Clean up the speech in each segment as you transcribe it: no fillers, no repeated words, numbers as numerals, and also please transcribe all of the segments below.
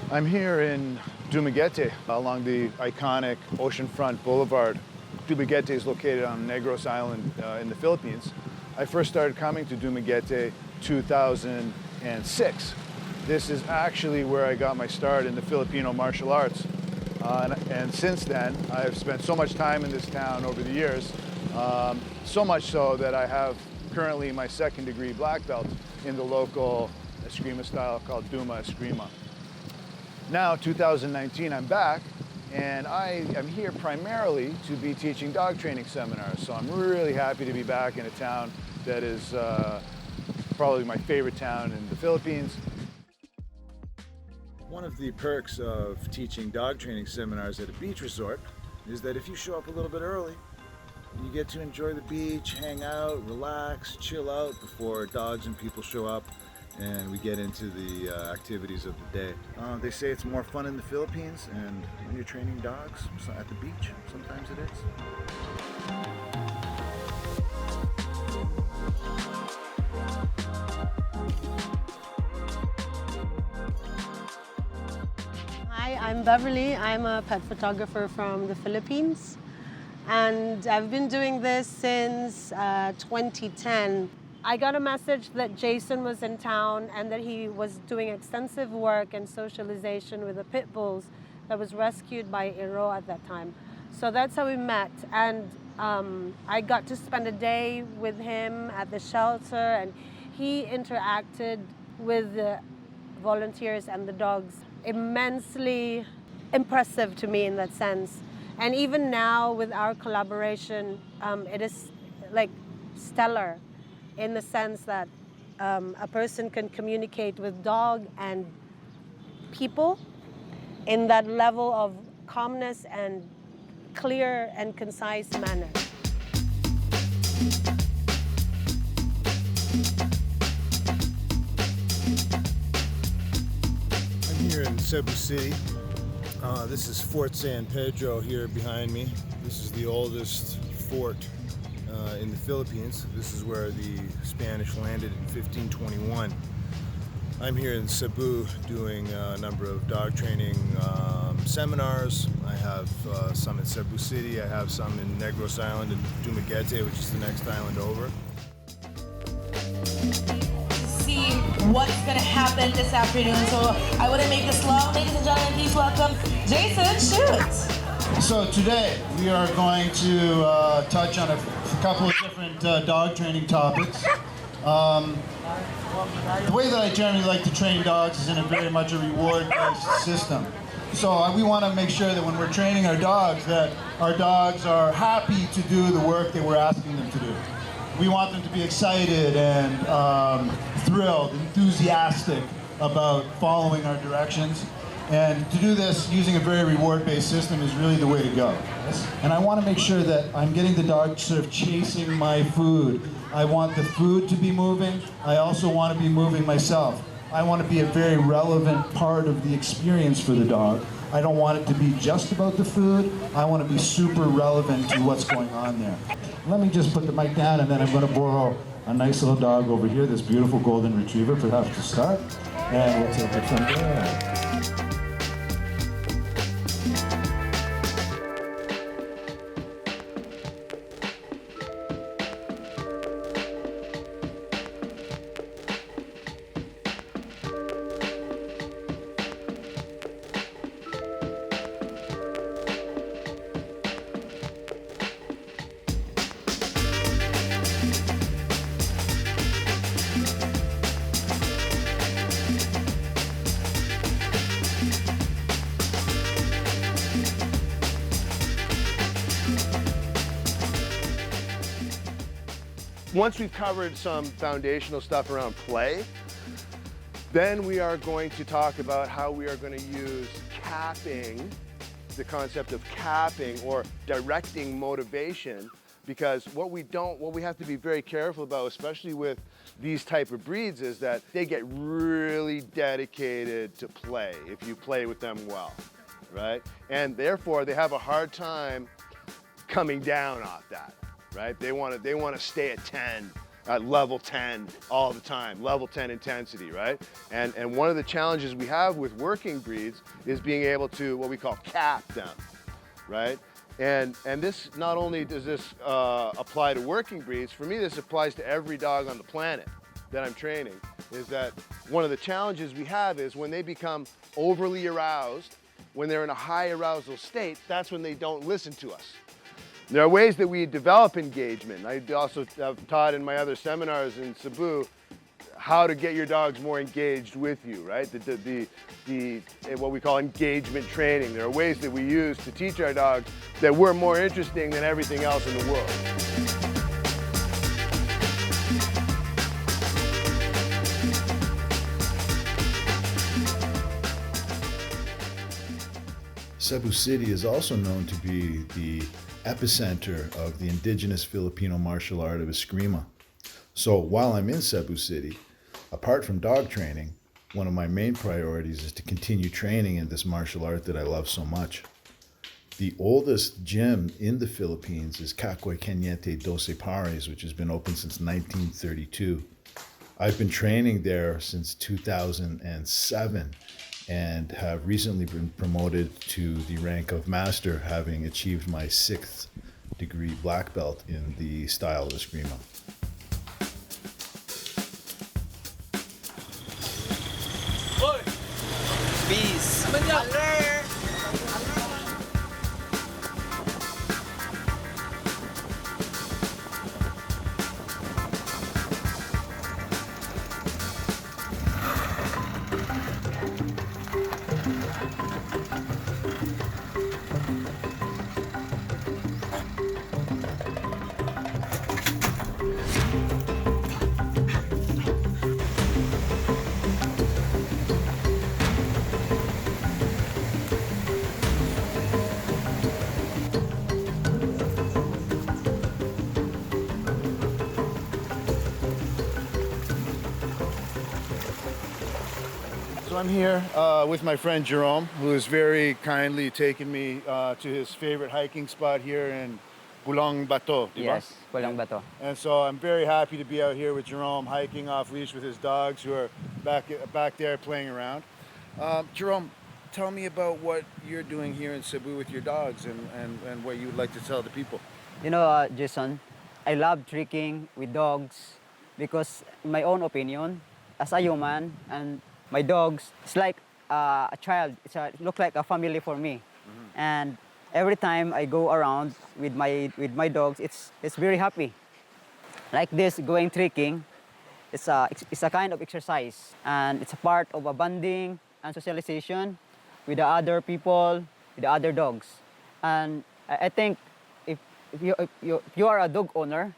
I'm here in Dumaguete along the iconic oceanfront boulevard. Dumaguete is located on Negros Island in the Philippines. I first started coming to Dumaguete 2006. This is actually where I got my start in the Filipino martial arts. And since then, I've spent so much time in this town over the years, so much so that I have currently my second-degree black belt in the local Eskrima style called Duma Eskrima. Now, 2019, I'm back, and I am here primarily to be teaching dog training seminars. So I'm really happy to be back in a town that is probably my favorite town in the Philippines. One of the perks of teaching dog training seminars at a beach resort is that if you show up a little bit early, you get to enjoy the beach, hang out, relax, chill out before dogs and people show up and we get into the activities of the day. They say it's more fun in the Philippines, and when you're training dogs at the beach, sometimes it is. Hi, I'm Beverly. I'm a pet photographer from the Philippines, and I've been doing this since 2010. I got a message that Jason was in town and that he was doing extensive work and socialization with the pit bulls that was rescued by Iro at that time. So that's how we met, and I got to spend a day with him at the shelter, and he interacted with the volunteers and the dogs. Immensely impressive to me in that sense. And even now with our collaboration, it is like stellar in the sense that a person can communicate with dog and people in that level of calmness and clear and concise manner. I'm here in Cebu City. This is Fort San Pedro here behind me. This is the oldest fort in the Philippines. This is where the Spanish landed in 1521. I'm here in Cebu doing a number of dog training seminars. I have some at Cebu City, I have some in Negros Island and Dumaguete, which is the next island over. See what's gonna happen this afternoon, so I wouldn't make this long. Ladies and gentlemen, please welcome Jason. Shoot! So today we are going to touch on a couple of different dog training topics. The way that I generally like to train dogs is in a very much a reward-based system. So we want to make sure that when we're training our dogs, that our dogs are happy to do the work that we're asking them to do. We want them to be excited and thrilled, enthusiastic about following our directions. And to do this using a very reward-based system is really the way to go. And I want to make sure that I'm getting the dog sort of chasing my food. I want the food to be moving. I also want to be moving myself. I want to be a very relevant part of the experience for the dog. I don't want it to be just about the food. I want to be super relevant to what's going on there. Let me just put the mic down, and then I'm going to borrow a nice little dog over here, this beautiful golden retriever, perhaps to start. And we'll take it from there. Once we've covered some foundational stuff around play, then we are going to talk about how we are going to use capping, the concept of capping or directing motivation, because what we have to be very careful about, especially with these type of breeds, is that they get really dedicated to play if you play with them well, right? And therefore they have a hard time coming down off that. Right? They want to stay at 10 at level 10 all the time, level 10 intensity, right? And one of the challenges we have with working breeds is being able to, what we call cap them, right? And this, not only does this apply to working breeds, for me this applies to every dog on the planet that I'm training, is that one of the challenges we have is when they become overly aroused, when they're in a high arousal state, that's when they don't listen to us. There are ways that we develop engagement. I also have taught in my other seminars in Cebu how to get your dogs more engaged with you, right? The what we call engagement training. There are ways that we use to teach our dogs that we're more interesting than everything else in the world. Cebu City is also known to be the epicenter of the indigenous Filipino martial art of Eskrima. So while I'm in Cebu City, apart from dog training, one of my main priorities is to continue training in this martial art that I love so much. The oldest gym in the Philippines is Cacoy Cañete Doce Pares, which has been open since 1932. I've been training there since 2007 and have recently been promoted to the rank of master, having achieved my 6th degree black belt in the style of Eskrima. Peace. So I'm here with my friend Jerome, who has very kindly taken me to his favorite hiking spot here in Pulang Bato. Diba? Yes, Pulang Bato. And so I'm very happy to be out here with Jerome, hiking off leash with his dogs who are back there playing around. Jerome, tell me about what you're doing here in Cebu with your dogs and what you would like to tell the people. You know, Jason, I love tricking with dogs because, in my own opinion, as a human and my dogs, it's like a child. It looks like a family for me. Mm-hmm. And every time I go around with my dogs, it's very happy. Like this, going tricking, it's a kind of exercise, and it's a part of a bonding and socialization with the other people, with the other dogs. And I think if you are a dog owner,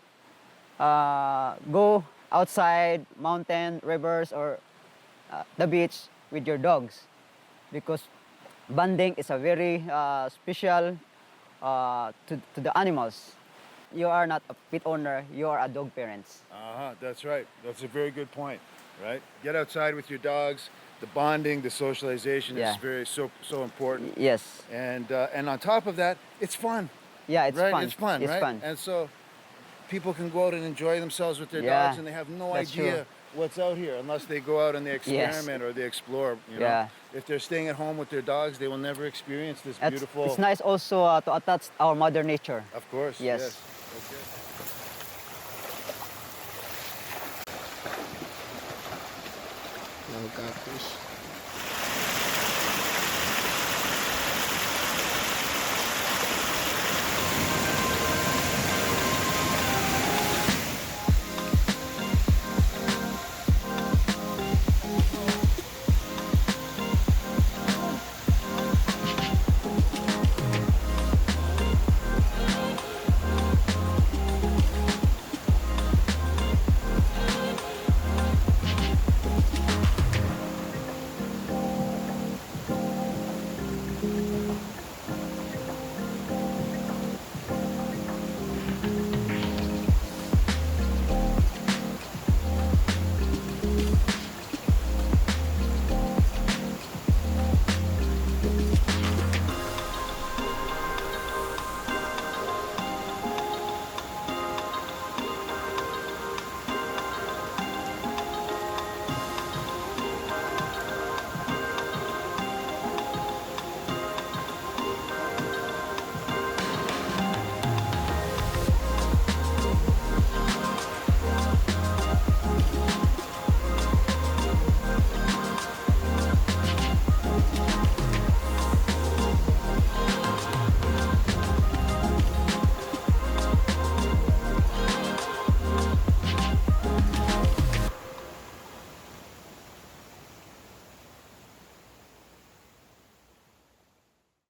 go outside, mountain, rivers, or the beach with your dogs, because bonding is a very special to the animals. You are not a pet owner, you are a dog parents. That's right. That's a very good point, right? Get outside with your dogs. The bonding, the socialization is so important. Yes. And on top of that, it's fun. Yeah, it's right? fun. It's fun, it's right? fun. And so people can go out and enjoy themselves with their dogs, and they have no idea true. what's out here unless they go out and they experiment or they explore. You know? If they're staying at home with their dogs, they will never experience this beautiful. It's nice also to attach our mother nature. Of course. Yes. Okay. No catfish.